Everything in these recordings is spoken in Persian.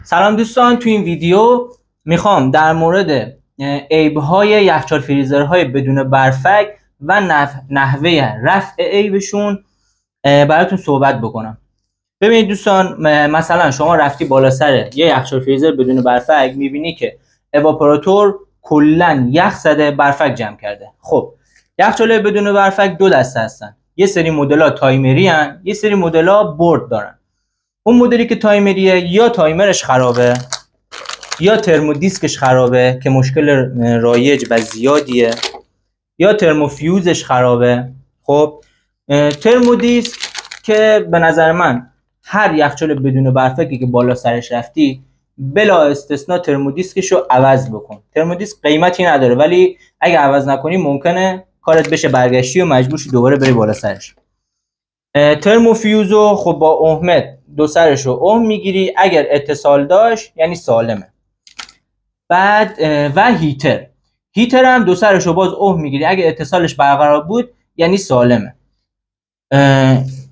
سلام دوستان، تو این ویدیو میخوام در مورد عیب‌های یخچال فریزرهای بدون برفک و نحوه رفع عیبشون براتون صحبت بکنم. ببینید دوستان، مثلا شما رفتی بالا سر یه یخچال فریزر بدون برفک، میبینی که اواپوراتور کلا یخ زده، برفک جمع کرده. خب یخچال بدون برفک دو دسته هستن، یه سری مدل‌ها تایمری ان، یه سری مدل‌ها برد دارن. اون مدلی که تایمریه یا تایمرش خرابه یا ترمودیسکش خرابه که مشکل رایج و زیادیه، یا ترموفیوزش خرابه. خب ترمودیسک که به نظر من هر یخچال بدون برفکی که بالا سرش رفتی بلا استثنا ترمودیسکش رو عوض بکن. ترمودیسک قیمتی نداره، ولی اگه عوض نکنی ممکنه کارت بشه برگشتی و مجبور شی دوباره بری بالا سرش. ترموفیوزو خب با اهمت دو سرش رو اهم میگیری، اگر اتصال داشت یعنی سالمه. بعد و هیتر هم دو سرش رو باز اهم میگیری، اگر اتصالش برقرار بود یعنی سالمه.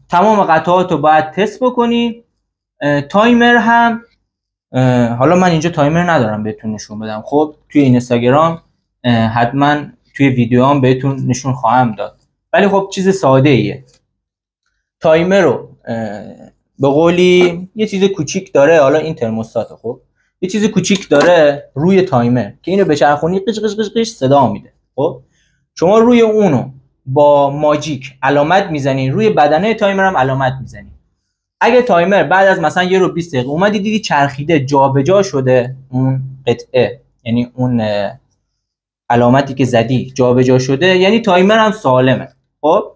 تمام قطعات رو باید تست بکنی. تایمر هم حالا من اینجا تایمر ندارم بهتون نشون بدم، خب توی اینستاگرام حتما توی ویدیوام بهتون نشون خواهم داد، ولی خب چیز ساده ایه. تایمر رو به قولی یه چیز کوچیک داره، حالا این ترموستاته، خب یه چیز کوچیک داره روی تایمر که اینو بچرخونی قش قش قش قش صدا میده. خب شما روی اونو با ماجیک علامت میزنی، روی بدنه تایمر هم علامت میزنی. اگه تایمر بعد از مثلا 1 رو 20 دقیقه اومدی دیدی چرخیده جابجا شده، اون قطعه یعنی اون علامتی که زدی جابجا شده، یعنی تایمر هم سالمه. خب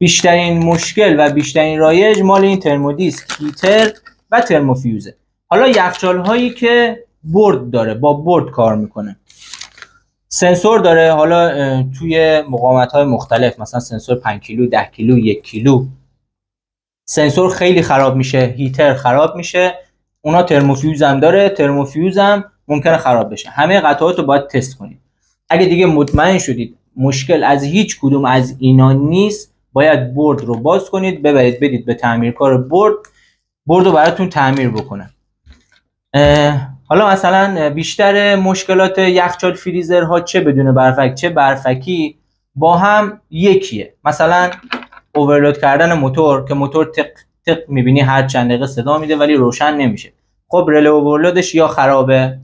بیشترین مشکل و بیشترین رایج مال این ترمودیسک، هیتر و ترموفیوزه. حالا یخچال هایی که برد داره، با برد کار میکنه، سنسور داره، حالا توی مقاومت های مختلف، مثلا سنسور 5 کیلو، 10 کیلو، 1 کیلو، سنسور خیلی خراب میشه، هیتر خراب میشه. اونا ترموفیوز هم داره، ترموفیوز هم ممکنه خراب بشه. همه قطعات رو باید تست کنید. اگه دیگه مطمئن شدید مشکل از هیچ کدوم از اینا نیست، باید برد رو باز کنید، ببرید بدید به تعمیرکار برد رو براتون تعمیر بکنه. حالا مثلا بیشتر مشکلات یخچال فریزرها چه بدون برفک چه برفکی با هم یکیه. مثلا اوورلود کردن موتور که موتور تق تق میبینی هر چند دقیقه صدا میده ولی روشن نمیشه. خب رله اوورلودش یا خرابه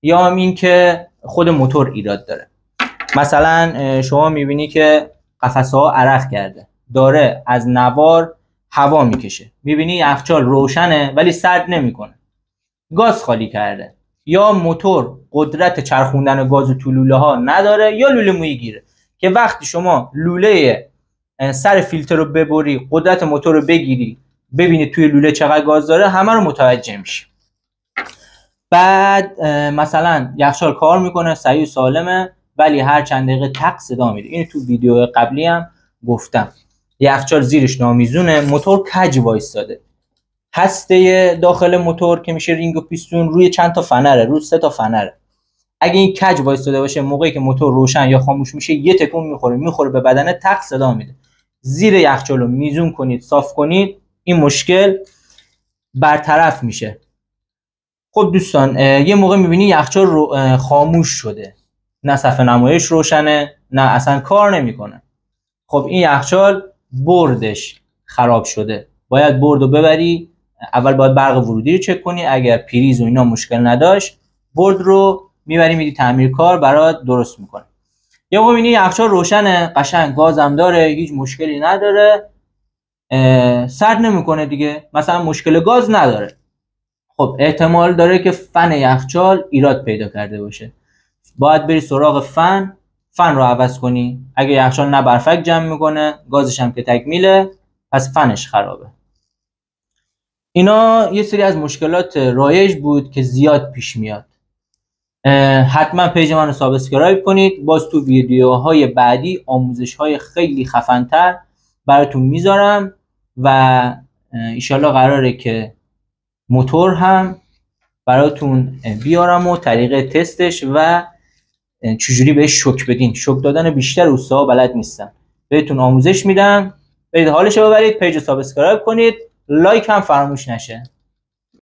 یا هم این که خود موتور ایراد داره. مثلا شما میبینی که قفسه ها عرق کرده، داره از نوار هوا میکشه، میبینی یخچال روشنه ولی سرد نمیکنه، گاز خالی کرده، یا موتور قدرت چرخوندن گاز تو لوله ها نداره، یا لوله مویی گیره که وقتی شما لوله سر فیلتر رو ببری، قدرت موتور رو بگیری، ببینی توی لوله چقدر گاز داره، همه رو متوجه میشی. بعد مثلا یخچال کار میکنه، صحیح و سالمه، ولی هر چند دقیقه تق صدا میده. اینو تو ویدیو قبلی هم گفتم. یخچال زیرش نامیزونه، موتور کج وایستاده، هسته داخل موتور که میشه رینگ و پیستون روی چند تا فنره، روی 3 تا فنره. اگه این کج وایستاده باشه، موقعی که موتور روشن یا خاموش میشه یه تکون میخوره به بدنه، تق صدا میده. زیر یخچال رو میزون کنید، صاف کنید، این مشکل برطرف میشه. خب دوستان، یه موقع میبینی یخچال خاموش شده، نه صفحه نمایش روشنه نه اصلا کار نمیکنه. خب این یخچال بردش خراب شده، باید برد رو ببری. اول باید برق ورودی رو چک کنی، اگر پریز و اینا مشکل نداشت برد رو میبری میدی تعمیرکار برات درست میکنه. یه موقع میبینی یخچال روشنه، قشنگ گازم داره، هیچ مشکلی نداره، سرد نمیکنه دیگه، مثلا مشکل گاز نداره. خب احتمال داره که فن یخچال ایراد پیدا کرده باشه، باید بری سراغ فن رو عوض کنی. اگه یخچال نه برفک جمع میکنه، گازش هم که تکمیله، پس فنش خرابه. اینا یه سری از مشکلات رایج بود که زیاد پیش میاد. حتما پیج من رو سابسکرایب کنید. باز تو ویدیوهای بعدی آموزش‌های خیلی خفن‌تر براتون میذارم و انشالله قراره که موتور هم براتون بیارم و طریقه تستش و چجوری بهش شوک بدین. شوک دادن بیشتر اوستاها بلد نیستن، بهتون آموزش میدم. برید حالش رو ببرید، پیج رو سابسکرایب کنید، لایک هم فراموش نشه.